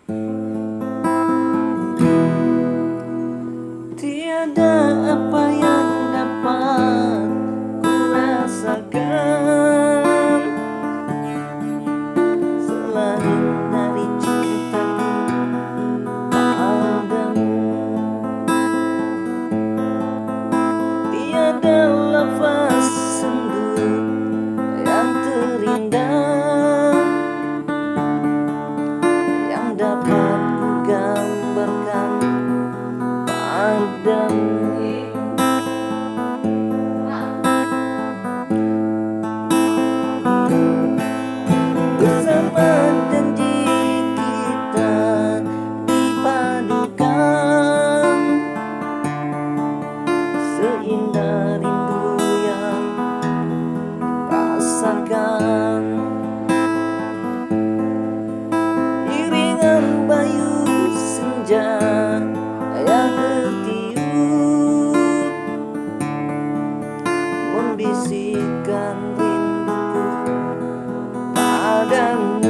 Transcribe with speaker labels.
Speaker 1: Tiada apa yang dapat ku rasakan selain dari cintaku padamu. Tiada lafaz sendu yang terindah yang dapat ku gambarkan padamu. Bersama janji kita dipadukan, seindah rindu yang rasakan. Iringan bayu senja yang bertiup membisikkan rinduku padamu.